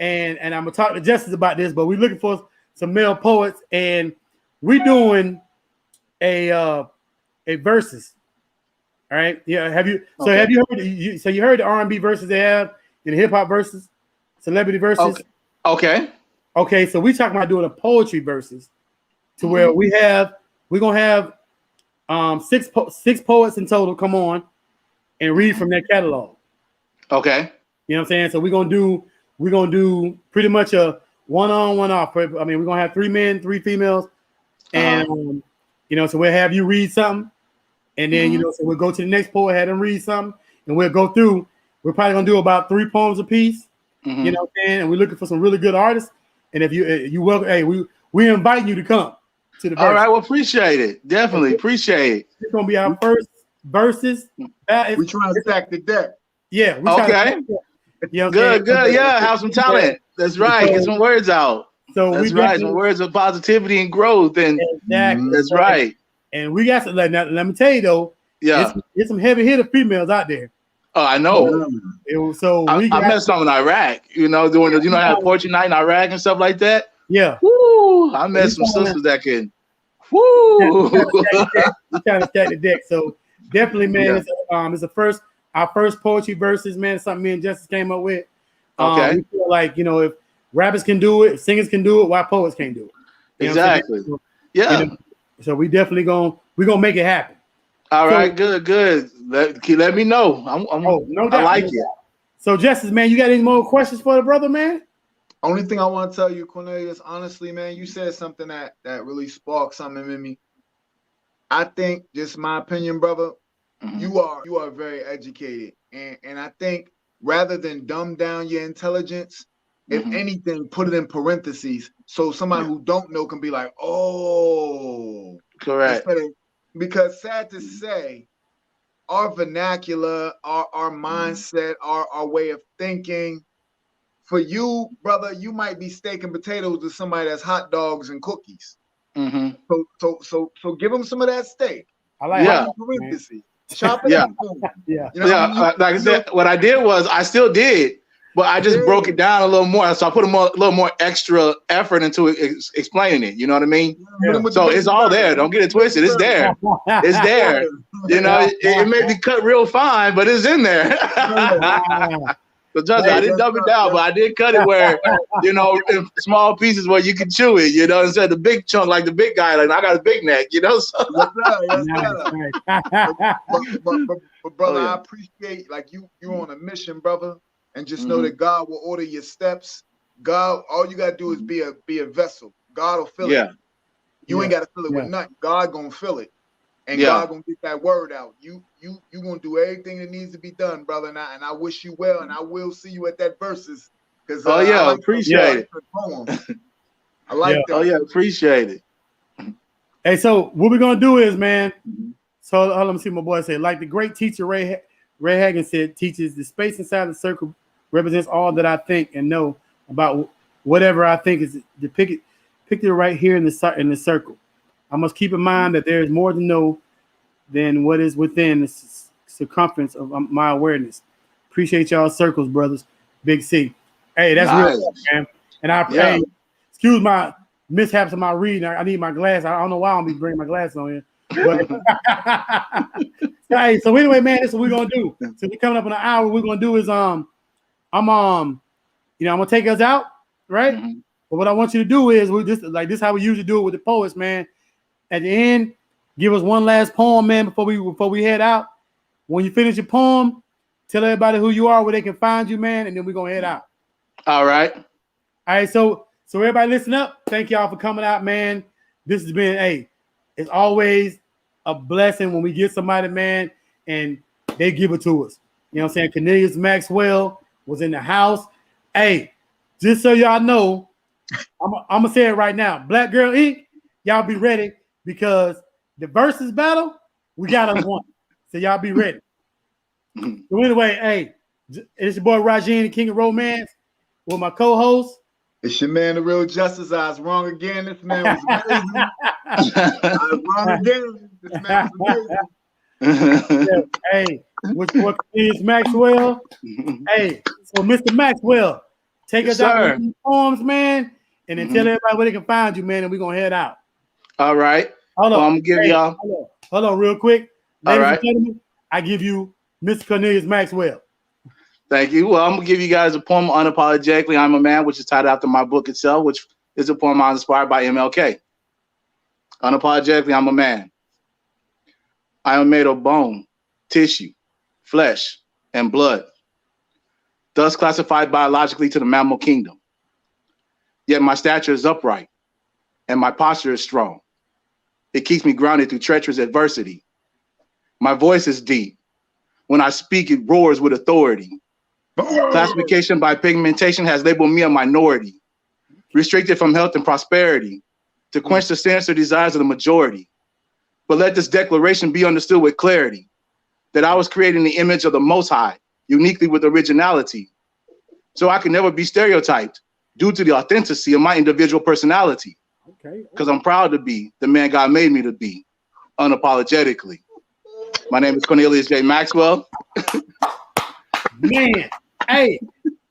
And I'm gonna talk to Justice about this, but we're looking for some male poets, and we're doing a verses. All right. Yeah. Have you heard? You heard the R&B verses they have, and the hip hop verses, celebrity verses? Okay. Okay. So we talking about doing a poetry verses, to where we're gonna have six poets in total come on and read from their catalog. Okay. You know what I'm saying? So we're gonna do pretty much a one-on, one-off. I mean, we're gonna have 3 men, 3 females, and so we'll have you read something, and then so we'll go to the next poet, have them read something, and we'll go through. We're probably gonna do about 3 poems a piece. You know what I'm saying? And we're looking for some really good artists. And if you welcome, hey, we invite you to come to the verse. All right, well, appreciate it. Definitely appreciate it. It's gonna be our first verses. We trying to stack the deck. Yeah. Okay. Good. Yeah, have some talent. That's right. Get some words out. So that's right. Some words of positivity and growth. And that's right. And we got some. Now, let me tell you though. Yeah. There's some heavy hitter females out there. Oh, I know. I met some in Iraq. Doing I had poetry night in Iraq and stuff like that. Yeah. Woo! I met some sisters that can. Woo! We kind of stack the deck. So definitely, man. It's our first poetry verses, man. It's something me and Justice came up with. Okay. We feel like if rappers can do it, singers can do it, why poets can't do it. You know exactly. Yeah. You know, so we definitely gonna make it happen. All right, good. Let me know. No doubt. I like it. So Justice, man, you got any more questions for the brother, man? Only thing I want to tell you, Cornelius, honestly, man, you said something that really sparked something in me. I think, just my opinion, brother, you are very educated, and I think rather than dumb down your intelligence, if anything, put it in parentheses so somebody who don't know can be like, oh, correct. Because sad to say, our vernacular, our mindset, our way of thinking. For you, brother, you might be steak and potatoes to somebody that's hot dogs and cookies. So give them some of that steak. I like chop it up. Yeah. You know, like I said, what I did was I still did, but I just broke it down a little more. So I put a little more extra effort into explaining it. You know what I mean? Yeah. So it's all there. Don't get it twisted. It's there. It's there. You know, it may be cut real fine, but it's in there. So just I didn't dumb it down, but I did cut it where, you know, in small pieces where you can chew it, you know, instead of the big chunk like the big guy. Like I got a big neck, you know. So. But brother, I appreciate like you on a mission, brother, and just know that God will order your steps. God, all you gotta do is be a vessel. God will fill it. You ain't gotta fill it with nothing. God gonna fill it. And God gonna get that word out. You gonna do everything that needs to be done, brother. And I wish you well, and I will see you at that versus. Because appreciate it. I like that. Oh yeah, appreciate it. Hey, so what we're gonna do is, man. So let me see what my boy say. Like the great teacher Ray Hagen said, teaches the space inside the circle represents all that I think and know about whatever I think is depicted right here in the circle. I must keep in mind that there is more to know than what is within the circumference of my awareness. Appreciate y'all circles, brothers. Big C. Hey, that's real, man. And hey, excuse my mishaps in my reading. I need my glass. I don't know why I don't be bringing my glass on here. But hey, so anyway, man, this is what we're gonna do. So we're coming up in an hour. What we're gonna do is I'm gonna take us out, right? But what I want you to do is we just like this is how we usually do it with the poets, man. At the end, give us one last poem, man, before we head out. When you finish your poem, tell everybody who you are, where they can find you, man, and then we're gonna head out. All right. All right, so everybody listen up. Thank y'all for coming out, man. This has been it's always a blessing when we get somebody, man, and they give it to us. You know what I'm saying? Cornelius Maxwell was in the house. Hey, just so y'all know, I'm gonna say it right now. Black Girl Inc., y'all be ready. Because the versus battle, we got us one. So y'all be ready. So anyway, hey, it's your boy Rajin, the King of Romance, with my co-host. It's your man, the real Justice. I was wrong again. This man was amazing. I was wrong again. This man was amazing. Hey, which boy is Maxwell? Hey, so Mr. Maxwell, take us out with these poems, man, and then tell everybody where they can find you, man, and we're gonna head out. All right. Hold on. I'm gonna give y'all. Hold on, real quick. Ladies and gentlemen, I give you Mr. Cornelius Maxwell. Thank you. Well, I'm gonna give you guys a poem, Unapologetically I'm a Man, which is titled after my book itself, which is a poem I inspired by MLK. Unapologetically, I'm a man. I am made of bone, tissue, flesh, and blood, thus classified biologically to the mammal kingdom. Yet my stature is upright, and my posture is strong. It keeps me grounded through treacherous adversity. My voice is deep. When I speak, it roars with authority. Classification by pigmentation has labeled me a minority, restricted from health and prosperity, to quench the sinister desires of the majority. But let this declaration be understood with clarity, that I was created in the image of the Most High, uniquely with originality. So I can never be stereotyped due to the authenticity of my individual personality. Because I'm proud to be the man God made me to be, unapologetically. My name is Cornelius J. Maxwell. Man, hey,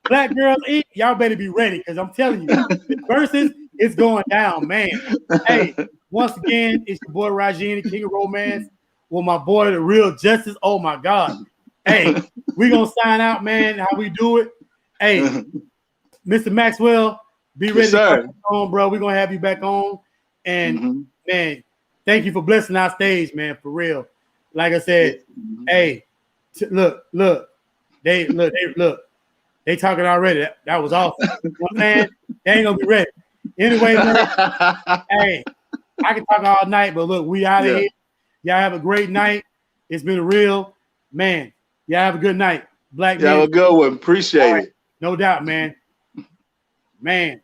Black Girls Inc., y'all better be ready, because I'm telling you, the versus is going down, man. Hey, once again, it's your boy Rajin, the King of Romance, with my boy, the real Justice. Oh my God. Hey, we're gonna sign out, man. How we do it? Hey, Mr. Maxwell, Be ready Yes, to sir. come back on, bro. We're gonna have you back on. And man, thank you for blessing our stage, man, for real. Like I said, hey, look, they talking already. That was awesome. You know what I'm saying? They ain't gonna be ready. Anyway, man, hey, I can talk all night, but look, we out of here. Y'all have a great night. It's been real, man. Y'all have a good night. Black man. Have a good one. Appreciate it. No doubt, man. Man.